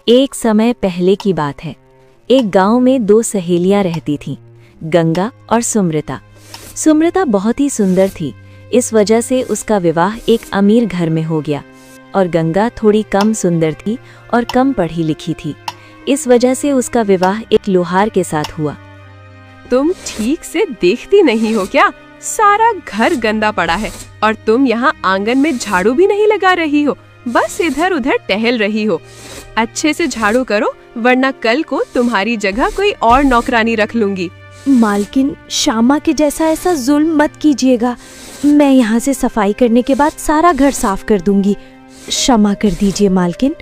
एक समय पहले की बात है। एक गांव में दो सहेलियां रहती थीं, गंगा और सुमृता। सुमृता बहुत ही सुंदर थी, इस वजह से उसका विवाह एक अमीर घर में हो गया। और गंगा थोड़ी कम सुंदर थी और कम पढ़ी लिखी थी, इस वजह से उसका विवाह एक लोहार के साथ हुआ। तुम ठीक से देखती नहीं हो क्या? सारा घर गंदा पड़ा है और तुम यहाँ आंगन में झाड़ू भी नहीं लगा रही हो, बस इधर उधर टहल रही हो। अच्छे से झाड़ू करो, वरना कल को तुम्हारी जगह कोई और नौकरानी रख लूंगी। मालकिन, श्यामा के जैसा ऐसा जुल्म मत कीजिएगा। मैं यहाँ से सफाई करने के बाद सारा घर साफ कर दूंगी। क्षमा कर दीजिए मालकिन।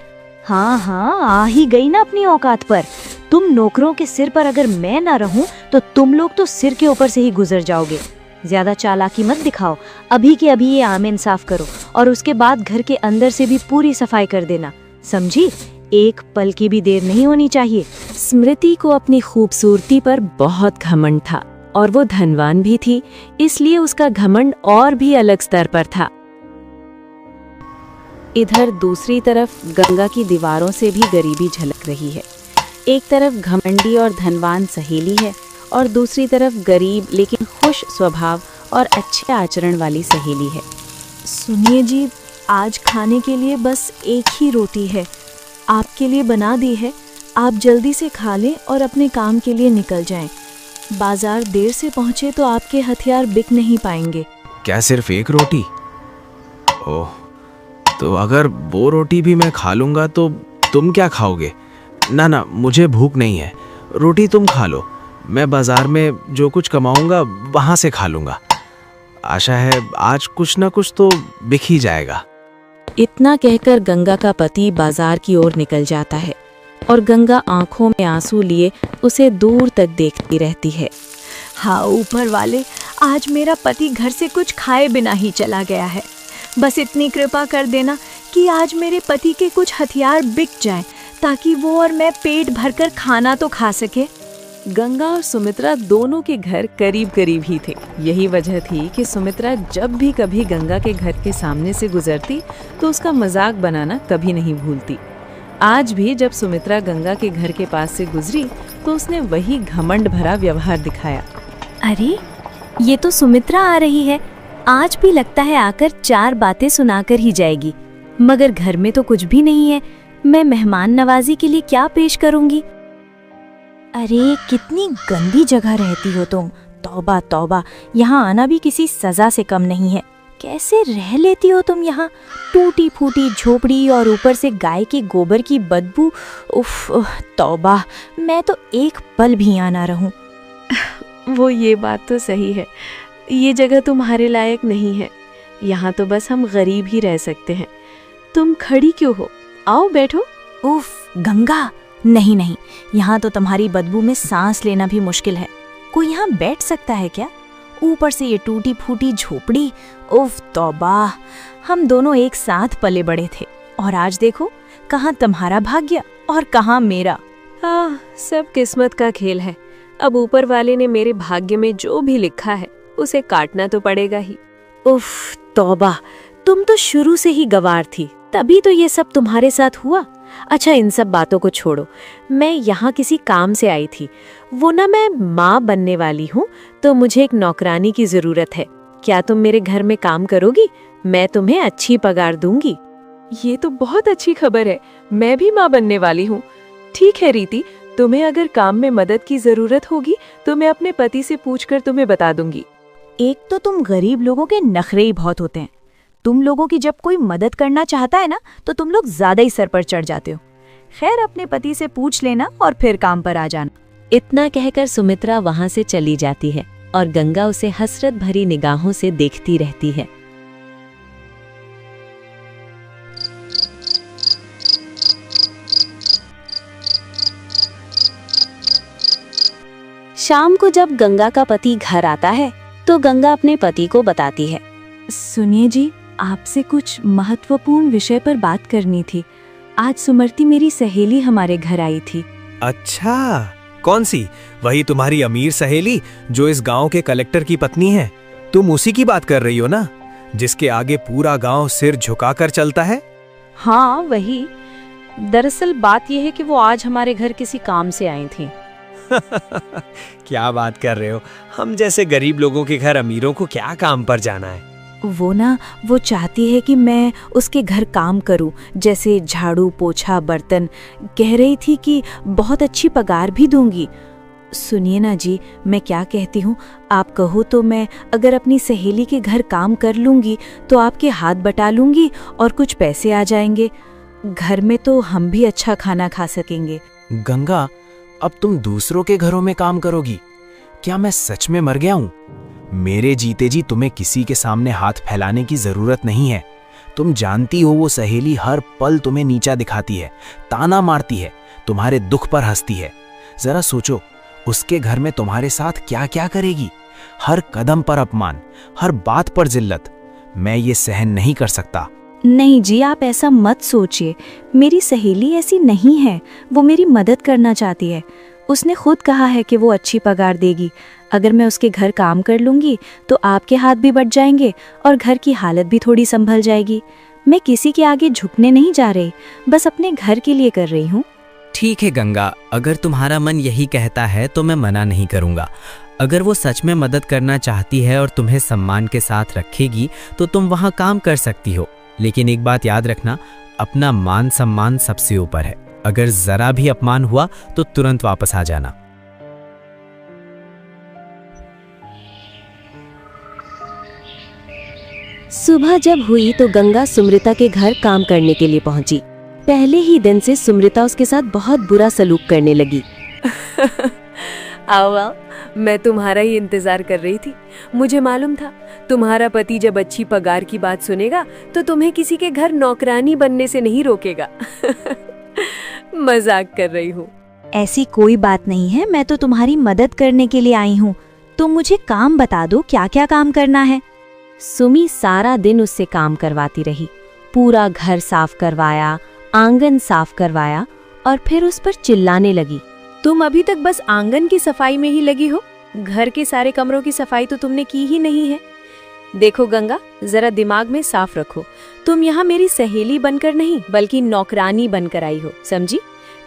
हाँ हाँ, आ ही गई ना अपनी औकात पर। तुम नौकरों के सिर पर अगर मैं ना रहूं तो तुम लोग तो सिर के ऊपर से ही गुजर जाओगे। ज्यादा चालाकी मत दिखाओ, अभी के अभी ये आंगन साफ करो और उसके बाद घर के अंदर से भी पूरी सफाई कर देना, समझी? एक पल की भी देर नहीं होनी चाहिए। स्मृति को अपनी खूबसूरती पर बहुत घमंड था और वो धनवान भी थी, इसलिए उसका घमंड और भी अलग स्तर पर था। इधर दूसरी तरफ गंगा की दीवारों से भी गरीबी झलक रही है। एक तरफ घमंडी और धनवान सहेली है और दूसरी तरफ गरीब लेकिन खुश स्वभाव और अच्छे आचरण वाली सहेली है। सुनिए जी, आज खाने के लिए बस एक ही रोटी है, आपके लिए बना दी है। आप जल्दी से खा लें और अपने काम के लिए निकल जाएं। बाजार देर से पहुंचे तो आपके हथियार बिक नहीं पाएंगे। क्या सिर्फ एक रोटी? ओह, तो अगर वो रोटी भी मैं खा लूंगा तो तुम क्या खाओगे? ना ना, मुझे भूख नहीं है, रोटी तुम खा लो। मैं बाजार में जो कुछ कमाऊंगा वहां से खा लूंगा। आशा है आज कुछ ना कुछ तो बिक ही जाएगा। इतना कहकर गंगा का पति बाजार की ओर निकल जाता है और गंगा आंखों में आंसू लिए उसे दूर तक देखती रहती है। हाँ ऊपर वाले, आज मेरा पति घर से कुछ खाए बिना ही चला गया है। बस इतनी कृपा कर देना कि आज मेरे पति के कुछ हथियार बिक जाएं, ताकि वो और मैं पेट भरकर खाना तो खा सके। गंगा और सुमित्रा दोनों के घर करीब करीब ही थे। यही वजह थी कि सुमित्रा जब भी कभी गंगा के घर के सामने से गुजरती तो उसका मजाक बनाना कभी नहीं भूलती। आज भी जब सुमित्रा गंगा के घर के पास से गुजरी तो उसने वही घमंड भरा व्यवहार दिखाया। अरे, ये तो सुमित्रा आ रही है। आज भी लगता है आकर चार बातें सुनाकर ही जाएगी, मगर घर में तो कुछ भी नहीं है। मैं मेहमान नवाजी के लिए क्या पेश करूंगी? अरे, कितनी गंदी जगह रहती हो तुम। तौबा तौबा, यहाँ आना भी किसी सजा से कम नहीं है। कैसे रह लेती हो तुम यहाँ? टूटी फूटी झोपड़ी और ऊपर से गाय के गोबर की बदबू। उफ, तौबा, मैं तो एक पल भी यहाँ ना रहूं। वो ये बात तो सही है, ये जगह तुम्हारे लायक नहीं है। यहाँ तो बस हम गरीब ही रह सकते हैं। तुम खड़ी क्यों हो? आओ बैठो। उफ गंगा, नहीं नहीं, यहाँ तो तुम्हारी बदबू में सांस लेना भी मुश्किल है। कोई यहाँ बैठ सकता है क्या? ऊपर से ये टूटी फूटी झोपड़ी। उफ तौबा, हम दोनों एक साथ पले बड़े थे और आज देखो, कहाँ तुम्हारा भाग्य और कहाँ मेरा। सब किस्मत का खेल है। अब ऊपर वाले ने मेरे भाग्य में जो भी लिखा है उसे काटना तो पड़ेगा ही। उफ तौबा, तुम तो शुरू से ही गवार थी, तभी तो ये सब तुम्हारे साथ हुआ। अच्छा, इन सब बातों को छोड़ो, मैं यहाँ किसी काम से आई थी। वो ना, मैं माँ बनने वाली हूँ, तो मुझे एक नौकरानी की जरूरत है। क्या तुम मेरे घर में काम करोगी? मैं तुम्हें अच्छी पगार दूंगी। ये तो बहुत अच्छी खबर है, मैं भी माँ बनने वाली हूँ। ठीक है रीति, तुम्हें अगर काम में मदद की जरूरत होगी तो मैं अपने पति से पूछकर तुम्हें बता दूंगी। एक तो तुम गरीब लोगों के नखरे ही बहुत होते हैं। तुम लोगों की जब कोई मदद करना चाहता है ना, तो तुम लोग ज्यादा ही सर पर चढ़ जाते हो। खैर, अपने पति से पूछ लेना और फिर काम पर आ जाना। इतना कहकर सुमित्रा वहां से चली जाती है और गंगा उसे हसरत भरी निगाहों से देखती रहती है। शाम को जब गंगा का पति घर आता है तो गंगा अपने पति को बताती है। सुनिए जी, आपसे कुछ महत्वपूर्ण विषय पर बात करनी थी। आज सुमृति मेरी सहेली हमारे घर आई थी। अच्छा, कौन सी? वही तुम्हारी अमीर सहेली जो इस गांव के कलेक्टर की पत्नी है? तुम उसी की बात कर रही हो ना, जिसके आगे पूरा गांव सिर झुकाकर चलता है? हाँ वही। दरअसल बात यह है कि वो आज हमारे घर किसी काम से आई थी। क्या बात कर रहे हो? हम जैसे गरीब लोगों के घर अमीरों को क्या काम पर जाना है? वो चाहती है कि मैं उसके घर काम करूं, जैसे झाड़ू पोछा बर्तन। कह रही थी कि बहुत अच्छी पगार भी दूंगी। सुनिए ना जी, मैं क्या कहती हूँ, आप कहो तो मैं अगर अपनी सहेली के घर काम कर लूंगी तो आपके हाथ बटा लूंगी और कुछ पैसे आ जाएंगे। घर में तो हम भी अच्छा खाना खा सकेंगे। गंगा, अब तुम दूसरों के घरों में काम करोगी? क्या मैं सच में मर गया हूं? मेरे जीते जी तुम्हें किसी के सामने हाथ फैलाने की जरूरत नहीं है। तुम जानती हो वो सहेली हर पल तुम्हें नीचा दिखाती है, ताना मारती है, तुम्हारे दुख पर हंसती है। जरा सोचो, उसके घर में तुम्हारे साथ क्या क्या करेगी। हर कदम पर अपमान, हर बात पर जिल्लत। मैं ये सहन नहीं कर सकता। नहीं जी, आप ऐसा मत सोचिए। मेरी सहेली ऐसी नहीं है। वो मेरी मदद करना चाहती है। उसने खुद कहा है कि वो अच्छी पगार देगी। अगर मैं उसके घर काम कर लूंगी तो आपके हाथ भी बट जाएंगे और घर की हालत भी थोड़ी संभल जाएगी। मैं किसी के आगे झुकने नहीं जा रही, बस अपने घर के लिए कर रही हूँ। ठीक है गंगा, अगर तुम्हारा मन यही कहता है तो मैं मना नहीं करूँगा। अगर वो सच में मदद करना चाहती है और तुम्हें सम्मान के साथ रखेगी तो तुम वहाँ काम कर सकती हो। लेकिन एक बात याद रखना, अपना मान सम्मान सबसे ऊपर है। अगर जरा भी अपमान हुआ तो तुरंत वापस आ जाना। सुबह जब हुई तो गंगा सुमृता के घर काम करने के लिए पहुंची। पहले ही दिन से सुमृता उसके साथ बहुत बुरा सलूक करने लगी। आओ, मैं तुम्हारा ही इंतजार कर रही थी। मुझे मालूम था तुम्हारा पति जब अच्छी पगार की बात सुनेगा तो तुम्हें किसी के घर नौकरानी बनने से नहीं रोकेगा। मजाक कर रही हूँ। ऐसी कोई बात नहीं है, मैं तो तुम्हारी मदद करने के लिए आई हूँ। तुम मुझे काम बता दो, क्या क्या काम करना है। सुमी सारा दिन उससे काम करवाती रही। पूरा घर साफ करवाया, आंगन साफ करवाया और फिर उस पर चिल्लाने लगी। तुम अभी तक बस आंगन की सफाई में ही लगी हो, घर के सारे कमरों की सफाई तो तुमने की ही नहीं है। देखो गंगा, जरा दिमाग में साफ रखो, तुम यहाँ मेरी सहेली बनकर नहीं बल्कि नौकरानी बनकर आई हो, समझी?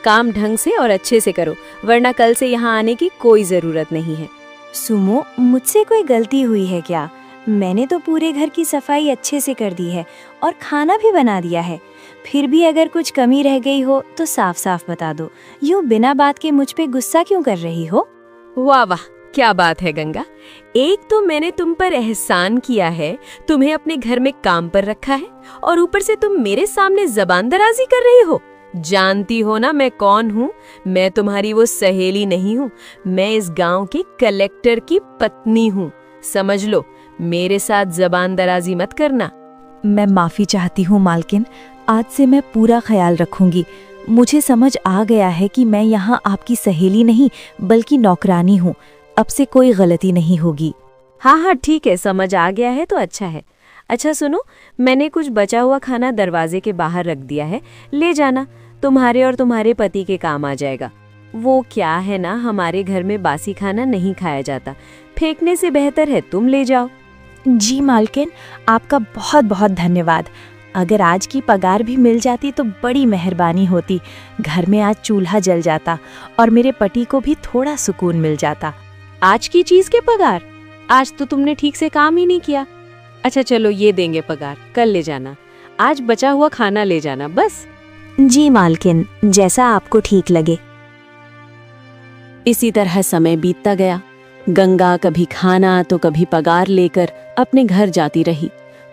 काम ढंग से और अच्छे से करो, वरना कल से यहाँ आने की कोई जरूरत नहीं है। सुमो, मुझसे कोई गलती हुई है क्या? मैंने तो पूरे घर की सफाई अच्छे से कर दी है और खाना भी बना दिया है। फिर भी अगर कुछ कमी रह गई हो तो साफ साफ बता दो। यूँ बिना बात के मुझ पे गुस्सा क्यों कर रही हो? वाह वाह, क्या बात है गंगा। एक तो मैंने तुम पर एहसान किया है, तुम्हें अपने घर में काम पर रखा है, और ऊपर से तुम मेरे सामने जबान दराजी कर रही हो। जानती हो ना मैं कौन हूँ? मैं तुम्हारी वो सहेली नहीं हूँ, मैं इस गांव के कलेक्टर की पत्नी हूँ। समझ लो, मेरे साथ जबान दराजी मत करना। मैं माफी चाहती हूँ मालकिन, आज से मैं पूरा ख्याल रखूंगी। मुझे समझ आ गया है कि मैं यहाँ आपकी सहेली नहीं बल्कि नौकरानी हूँ। अब से कोई गलती नहीं होगी। हाँ, ठीक है, समझ आ गया है तो अच्छा है। अच्छा सुनो, मैंने कुछ बचा हुआ खाना दरवाजे के बाहर रख दिया है, ले जाना, तुम्हारे और तुम्हारे पति के काम आ जाएगा। वो क्या है ना, हमारे घर में बासी खाना नहीं खाया जाता, फेंकने से बेहतर है तुम ले जाओ। जी मालकिन, आपका बहुत बहुत धन्यवाद। अगर आज की पगार भी मिल जाती तो बड़ी मेहरबानी होती। घर में आज चूल्हा जल जाता और मेरे पति को भी थोड़ा सुकून मिल जाता। आज की चीज के पगार? आज तो तुमने ठीक से काम ही नहीं किया। अच्छा चलो, ये देंगे पगार, कल ले जाना। आज बचा हुआ खाना ले जाना बस। जी मालकिन, जैसा आपको ठीक लगे। इसी तरह समय बीतता गया। गंगा कभी खाना तो कभी पगार लेकर अपने घर जाती रही।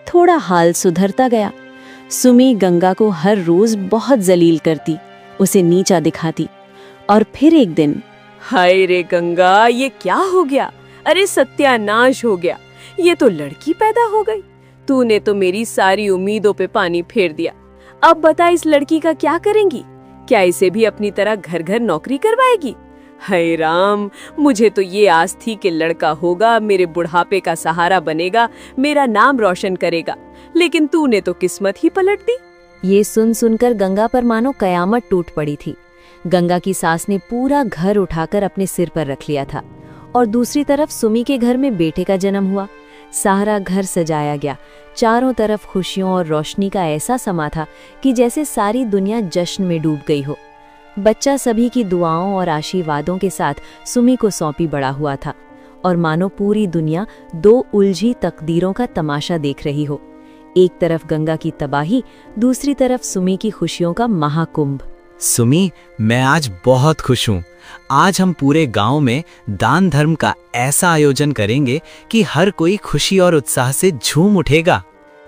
थोड़ा हाल सुधरता गया। सुमी गंगा को हर रोज बहुत जलील करती, उसे नीचा दिखाती। और फिर एक दिन, हाय रे गंगा, ये क्या हो गया? अरे सत्यानाश हो गया, ये तो लड़की पैदा हो गई। तूने तो मेरी सारी उम्मीदों पे पानी फेर दिया। अब बता, इस लड़की का क्या करेंगी? क्या इसे भी अपनी तरह घर घर नौकरी करवाएगी? हाय राम, मुझे तो ये आस थी कि लड़का होगा, मेरे बुढ़ापे का सहारा बनेगा, मेरा नाम रोशन करेगा, लेकिन तूने तो किस्मत ही पलट दी। ये सुन सुनकर गंगा पर मानो कयामत टूट पड़ी थी। गंगा की सास ने पूरा घर उठाकर अपने सिर पर रख लिया था और दूसरी तरफ सुमी के घर में बेटे का जन्म हुआ। सारा घर सजाया गया। चारों तरफ खुशियों और रोशनी का ऐसा समा था कि जैसे सारी दुनिया जश्न में डूब गई हो। बच्चा सभी की दुआओं और आशीर्वादों के साथ सुमी को सौंपी बड़ा हुआ था और मानो पूरी दुनिया दो उलझी तकदीरों का तमाशा देख रही हो। एक तरफ गंगा की तबाही, दूसरी तरफ सुमी की खुशियों का महाकुंभ। सुमी, मैं आज बहुत खुश हूँ। आज हम पूरे गांव में दान धर्म का ऐसा आयोजन करेंगे कि हर कोई खुशी और उत्साह से झूम उठेगा।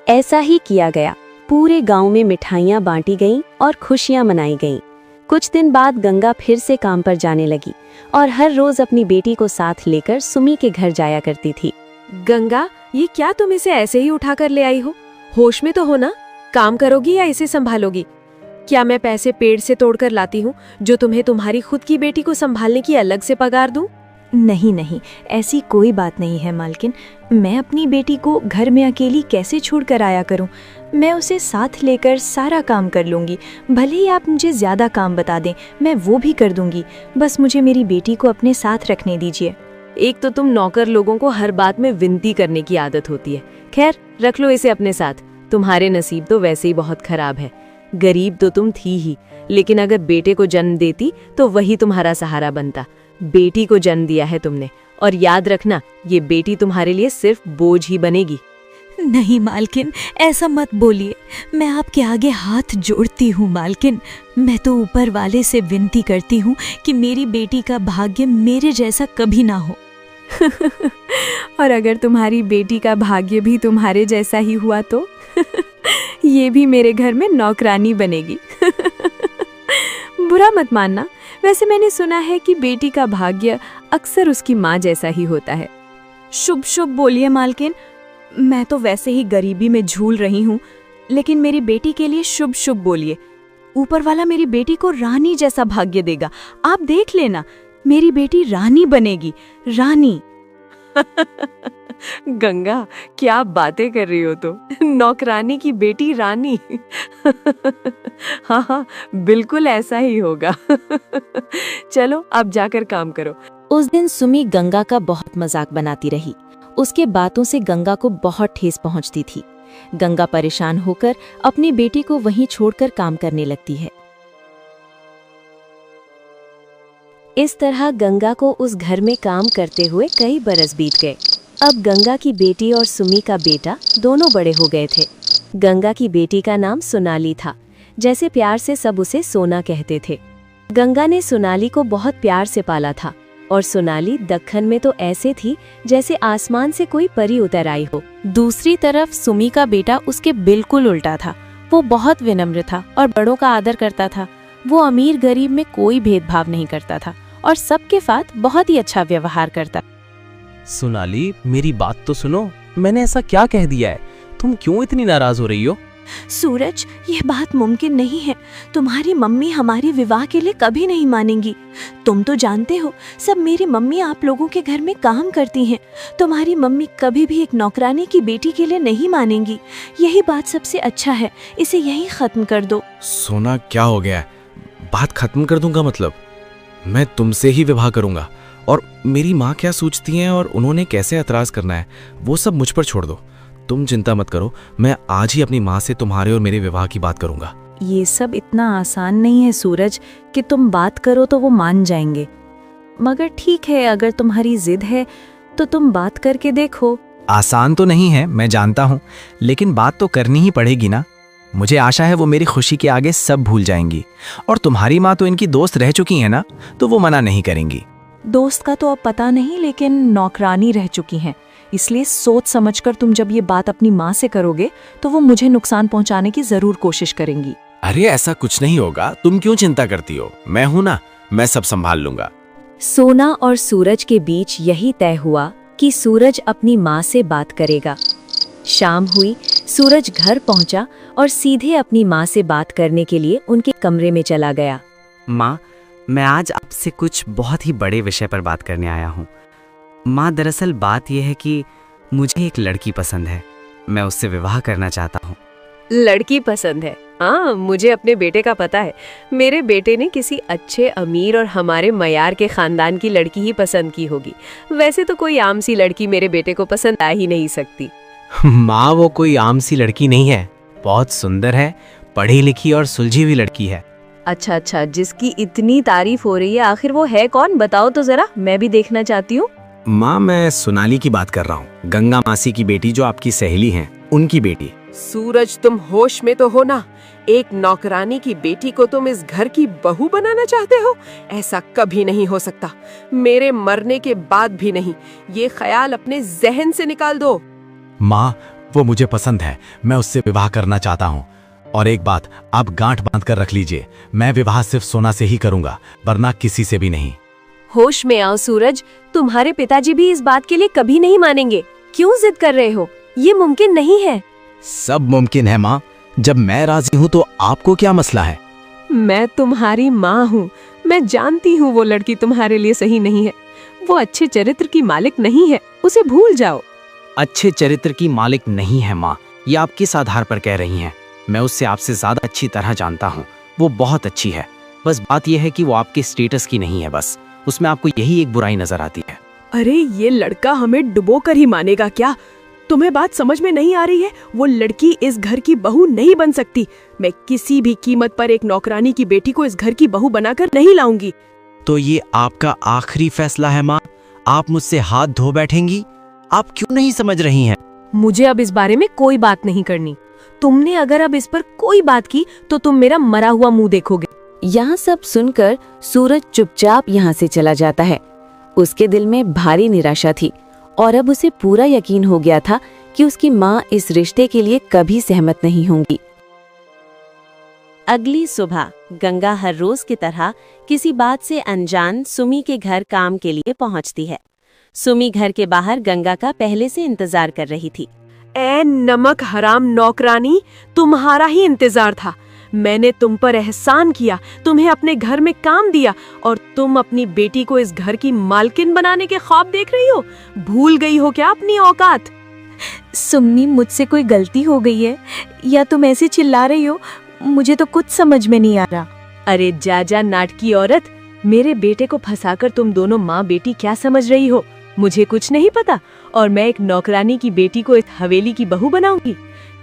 ऐसा ही किया गया। पूरे गांव में मिठाइयां बांटी गईं और खुशियां मनाई गईं। कुछ दिन बाद गंगा फिर से काम पर जाने लगी और हर रोज अपनी बेटी को साथ लेकर सुमी के घर जाया करती थी। गंगा, ये क्या तुम इसे ऐसे ही उठाकर ले आई हो? होश में तो हो ना? काम करोगी या इसे संभालोगी? क्या मैं पैसे पेड़ से तोड़कर लाती हूँ जो तुम्हें तुम्हारी खुद की बेटी को संभालने की अलग से पगार दूं? नहीं नहीं, ऐसी कोई बात नहीं है मालकिन। मैं अपनी बेटी को घर में अकेली कैसे छोड़कर आया करूं? मैं उसे साथ लेकर सारा काम कर लूंगी। भले ही आप मुझे ज्यादा काम बता दें, मैं वो भी कर दूंगी। बस मुझे मेरी बेटी को अपने साथ रखने दीजिए। एक तो तुम नौकर लोगों को हर बात में विनती करने की आदत होती है। खैर, रख लो इसे अपने साथ। तुम्हारे नसीब तो वैसे ही बहुत खराब है। गरीब तो तुम थी ही, लेकिन अगर बेटे को जन्म देती तो वही तुम्हारा सहारा बनता। बेटी को जन्म दिया है तुमने, और याद रखना, ये बेटी तुम्हारे लिए सिर्फ बोझ ही बनेगी। नहीं मालकिन, ऐसा मत बोलिए। मैं आपके आगे हाथ जोड़ती हूँ मालकिन। मैं तो ऊपर वाले से विनती करती हूँ कि मेरी बेटी का भाग्य मेरे जैसा कभी ना हो। और अगर तुम्हारी बेटी का भाग्य भी तुम्हारे जैसा ही हुआ तो ये भी मेरे घर में नौकरानी बनेगी। बुरा मत मानना, वैसे मैंने सुना है कि बेटी का भाग्य अक्सर उसकी माँ जैसा ही होता है। शुभ शुभ बोलिए मालकिन। मैं तो वैसे ही गरीबी में झूल रही हूँ, लेकिन मेरी बेटी के लिए शुभ शुभ बोलिए। ऊपर वाला मेरी बेटी को रानी जैसा भाग्य देगा। आप देख लेना, मेरी बेटी रानी बनेगी, रानी। गंगा, क्या बातें कर रही हो तुम? नौकरानी की बेटी रानी। हाँ हाँ, बिल्कुल ऐसा ही होगा। चलो अब जाकर काम करो। उस दिन सुमी गंगा का बहुत मजाक बनाती रही। उसके बातों से गंगा को बहुत ठेस पहुंचती थी। गंगा परेशान होकर अपनी बेटी को वहीं छोड़कर काम करने लगती है। इस तरह गंगा को उस घर में काम करते हुए कई बरस बीत गए। अब गंगा की बेटी और सुमी का बेटा दोनों बड़े हो गए थे। गंगा की बेटी का नाम सोनाली था, जैसे प्यार से सब उसे सोना कहते थे। गंगा ने सोनाली को बहुत प्यार से पाला था और सोनाली दक्खन में तो ऐसे थी जैसे आसमान से कोई परी उतर आई हो। दूसरी तरफ सुमी का बेटा उसके बिल्कुल उल्टा था। वो बहुत विनम्र था और बड़ों का आदर करता था। वो अमीर गरीब में कोई भेदभाव नहीं करता था और सबके साथ बहुत ही अच्छा व्यवहार करता। सोनाली, मेरी बात तो सुनो। मैंने ऐसा क्या कह दिया है? तुम क्यों इतनी नाराज हो रही हो? सूरज, यह बात मुमकिन नहीं है। तुम्हारी मम्मी हमारे विवाह के लिए कभी नहीं मानेंगी। तुम तो जानते हो, सब मेरी मम्मी आप लोगों के घर में काम करती हैं। तुम्हारी मम्मी कभी भी एक नौकरानी की बेटी के लिए नहीं मानेंगी। यही बात सबसे अच्छा है, इसे यही खत्म कर दो। सोना, क्या हो गया है? बात खत्म कर दूंगा मतलब? मैं तुमसे ही विवाह करूंगा, और मेरी माँ क्या सोचती हैं और उन्होंने कैसे एतराज करना है, वो सब मुझ पर छोड़ दो। तुम चिंता मत करो, मैं आज ही अपनी माँ से तुम्हारे और मेरे विवाह की बात करूंगा। ये सब इतना आसान नहीं है सूरज कि तुम बात करो तो वो मान जाएंगे। मगर ठीक है, अगर तुम्हारी जिद है तो तुम बात करके देखो। आसान तो नहीं है, मैं जानता हूँ, लेकिन बात तो करनी ही पड़ेगी ना। मुझे आशा है वो मेरी खुशी के आगे सब भूल जाएंगी। और तुम्हारी माँ तो इनकी दोस्त रह चुकी है ना, तो वो मना नहीं करेंगी। दोस्त का तो अब पता नहीं, लेकिन नौकरानी रह चुकी हैं। इसलिए सोच समझकर तुम जब ये बात अपनी माँ से करोगे तो वो मुझे नुकसान पहुंचाने की जरूर कोशिश करेंगी। अरे ऐसा कुछ नहीं होगा, तुम क्यों चिंता करती हो? मैं हूं ना, मैं सब संभाल लूंगा। सोना और सूरज के बीच यही तय हुआ कि सूरज अपनी माँ से बात करेगा। शाम हुई, सूरज घर पहुंचा और सीधे अपनी माँ से बात करने के लिए उनके कमरे में चला गया। माँ, मैं आज आपसे कुछ बहुत ही बड़े विषय पर बात करने आया हूँ। माँ, दरअसल बात यह है कि मुझे एक लड़की पसंद है। मैं उससे विवाह करना चाहता हूँ। लड़की पसंद है। हाँ, मुझे अपने बेटे का पता है। मेरे बेटे ने किसी अच्छे, अमीर और हमारे मयार के खानदान की लड़की ही पसंद की होगी। वैसे तो कोई आम सी लड़की मेरे बेटे को पसंद आ ही नहीं सकती। माँ, वो कोई आम सी लड़की नहीं है, बहुत सुंदर है, पढ़ी लिखी और सुलझी हुई लड़की है। अच्छा अच्छा, जिसकी इतनी तारीफ हो रही है, आखिर वो है कौन? बताओ तो जरा, मैं भी देखना चाहती हूँ। माँ, मैं सोनाली की बात कर रहा हूँ, गंगा मासी की बेटी, जो आपकी सहेली हैं, उनकी बेटी। सूरज, तुम होश में तो हो ना? एक नौकरानी की बेटी को तुम इस घर की बहू बनाना चाहते हो? ऐसा कभी नहीं हो सकता, मेरे मरने के बाद भी नहीं। ये ख्याल अपने जहन से निकाल दो। माँ, वो मुझे पसंद है, मैं उससे विवाह करना चाहता हूँ। और एक बात आप गांठ बांध कर रख लीजिए, मैं विवाह सिर्फ सोना से ही करूंगा, वरना किसी से भी नहीं। होश में आओ सूरज, तुम्हारे पिताजी भी इस बात के लिए कभी नहीं मानेंगे। क्यों जिद कर रहे हो? ये मुमकिन नहीं है। सब मुमकिन है माँ, जब मैं राजी हूँ तो आपको क्या मसला है? मैं तुम्हारी माँ हूँ, मैं जानती हूँ वो लड़की तुम्हारे लिए सही नहीं है। वो अच्छे चरित्र की मालिक नहीं है, उसे भूल जाओ। अच्छे चरित्र की मालिक नहीं है माँ, ये आप किस आधार पर कह रही हैं? मैं उससे आपसे ज्यादा अच्छी तरह जानता हूँ, वो बहुत अच्छी है। बस बात यह है कि वो आपके स्टेटस की नहीं है, बस उसमें आपको यही एक बुराई नजर आती है। अरे ये लड़का हमें डुबो कर ही मानेगा क्या? तुम्हें बात समझ में नहीं आ रही है? वो लड़की इस घर की बहू नहीं बन सकती। मैं किसी भी कीमत पर एक नौकरानी की बेटी को इस घर की बहू बनाकर नहीं लाऊंगी। तो ये आपका आखिरी फैसला है माँ? आप मुझसे हाथ धो बैठेंगी? आप क्यों नहीं समझ रही हैं? मुझे अब इस बारे में कोई बात नहीं करनी। तुमने अगर अब इस पर कोई बात की तो तुम मेरा मरा हुआ मुंह देखोगे। यहाँ सब सुनकर सूरज चुपचाप यहाँ से चला जाता है। उसके दिल में भारी निराशा थी और अब उसे पूरा यकीन हो गया था कि उसकी माँ इस रिश्ते के लिए कभी सहमत नहीं होंगी। अगली सुबह गंगा हर रोज की तरह किसी बात से अनजान सुमी के घर काम के लिए पहुंचती है। सुमी घर के बाहर गंगा का पहले से इंतजार कर रही थी। ए नमक हराम नौकरानी, तुम्हारा ही इंतजार था। मैंने तुम पर एहसान किया, तुम्हें अपने घर में काम दिया और तुम अपनी बेटी को इस घर की मालकिन बनाने के ख्वाब देख रही हो? भूल गई हो क्या अपनी औकात? सुम्मी, मुझसे कोई गलती हो गई है या तुम ऐसे चिल्ला रही हो? मुझे तो कुछ समझ में नहीं आ रहा। अरे जा नाटकी औरत, मेरे बेटे को फंसाकर तुम दोनों माँ बेटी क्या समझ रही हो? मुझे कुछ नहीं पता और मैं एक नौकरानी की बेटी को इस हवेली की बहू बनाऊंगी?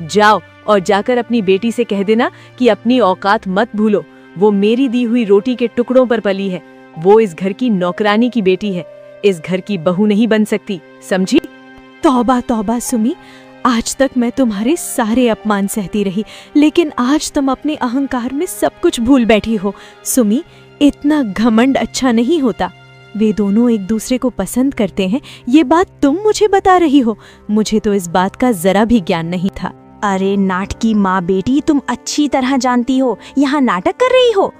जाओ और जाकर अपनी बेटी से कह देना कि अपनी औकात मत भूलो। वो मेरी दी हुई रोटी के टुकड़ों पर पली है। वो इस घर की नौकरानी की बेटी है, इस घर की बहू नहीं बन सकती, समझी? तौबा तौबा सुमी, आज तक मैं तुम्हारे सारे अपमान सहती रही, लेकिन आज तुम अपने अहंकार में सब कुछ भूल बैठी हो। सुमी, इतना घमंड अच्छा नहीं होता। वे दोनों एक दूसरे को पसंद करते हैं, ये बात तुम मुझे बता रही हो? मुझे तो इस बात का जरा भी ज्ञान नहीं था। अरे नाटकी माँ बेटी, तुम अच्छी तरह जानती हो यहाँ नाटक कर रही हो।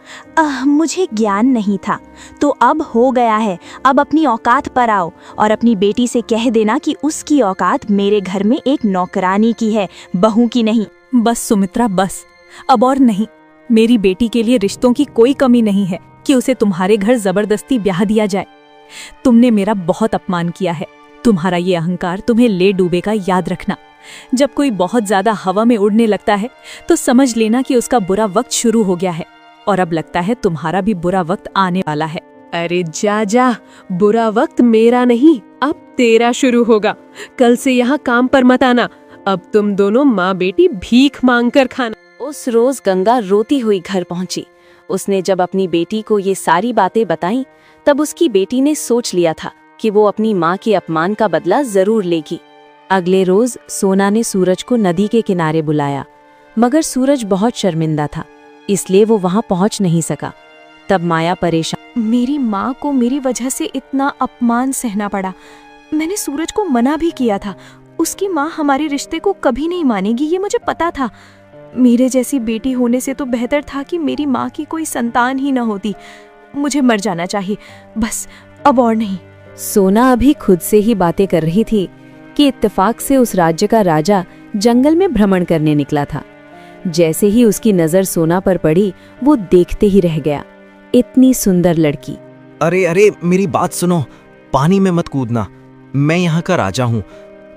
मुझे ज्ञान नहीं था तो अब हो गया है। अब अपनी औकात पर आओ और अपनी बेटी से कह देना कि उसकी औकात मेरे घर में एक नौकरानी की है, बहू की नहीं। बस सुमित्रा, बस, अब और नहीं। मेरी बेटी के लिए रिश्तों की कोई कमी नहीं है कि उसे तुम्हारे घर जबरदस्ती ब्याह दिया जाए। तुमने मेरा बहुत अपमान किया है। तुम्हारा ये अहंकार तुम्हें ले डूबेगा, याद रखना। जब कोई बहुत ज्यादा हवा में उड़ने लगता है तो समझ लेना कि उसका बुरा वक्त शुरू हो गया है, और अब लगता है तुम्हारा भी बुरा वक्त आने वाला है। अरे जा, बुरा वक्त मेरा नहीं, अब तेरा शुरू होगा। कल से यहाँ काम पर मत आना। अब तुम दोनों माँ बेटी भीख मांग कर खाना। उस रोज गंगा रोती हुई घर पहुंची। उसने जब अपनी बेटी को ये सारी बातें बताईं, तब उसकी बेटी ने सोच लिया था कि वो अपनी माँ के अपमान का बदला जरूर लेगी। अगले रोज सोना ने सूरज को नदी के किनारे बुलाया, मगर सूरज बहुत शर्मिंदा था, इसलिए वो वहां पहुंच नहीं सका। तब माया परेशान। मेरी माँ को मेरी वजह से इतना अपमान सहना पड़ा। मैंने सूरज को मना भी किया था। उसकी माँ हमारे रिश्ते को कभी नहीं मानेगी, ये मुझे पता था। मेरे जैसी बेटी होने से तो बेहतर था कि मेरी माँ की कोई संतान ही न होती। मुझे मर जाना चाहिए, बस, अब और नहीं। सोना अभी खुद से ही बातें कर रही थी कि इत्तेफाक से उस राज्य का राजा जंगल में भ्रमण करने निकला था। जैसे ही उसकी नजर सोना पर पड़ी, वो देखते ही रह गया। इतनी सुंदर लड़की। अरे मेरी बात सुनो, पानी में मत कूदना। मैं यहाँ का राजा हूँ।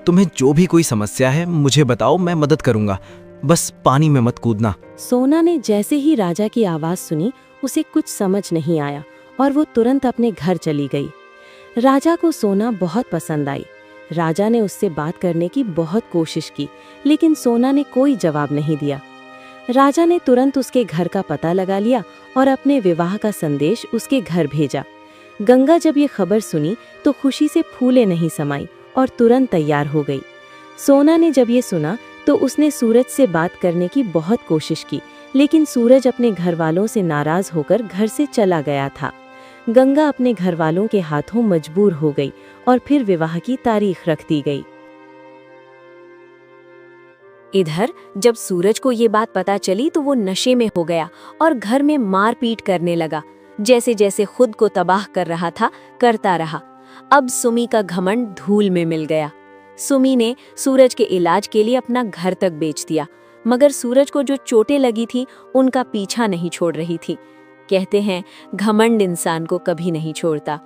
तुम्हें जो भी कोई समस्या है मुझे बताओ, मैं मदद करूंगा। बस पानी में मत कूदना। सोना ने जैसे ही राजा की आवाज सुनी उसे कुछ समझ नहीं आया और वो तुरंत अपने घर चली गई। राजा को सोना बहुत पसंद आई। राजा ने उससे बात करने की बहुत कोशिश की, लेकिन सोना ने कोई जवाब नहीं दिया। राजा ने तुरंत उसके घर का पता लगा लिया और अपने विवाह का संदेश उसके घर भेजा। गंगा जब ये खबर सुनी तो खुशी से फूले नहीं समाई और तुरंत तैयार हो गई। सोना ने जब ये सुना तो उसने सूरज से बात करने की बहुत कोशिश की, लेकिन सूरज अपने घर वालों से नाराज होकर घर से चला गया था। गंगा अपने घर वालों के हाथों मजबूर हो गई और फिर विवाह की तारीख रख दी गई। इधर जब सूरज को ये बात पता चली तो वो नशे में हो गया और घर में मारपीट करने लगा। जैसे जैसे खुद को तबाह कर रहा था करता रहा। अब सुमी का घमंड धूल में मिल गया। सुमी ने सूरज के इलाज के लिए अपना घर तक बेच दिया, मगर सूरज को जो चोटें लगी थी उनका पीछा नहीं छोड़ रही थी। कहते हैं घमंड इंसान को कभी नहीं छोड़ता।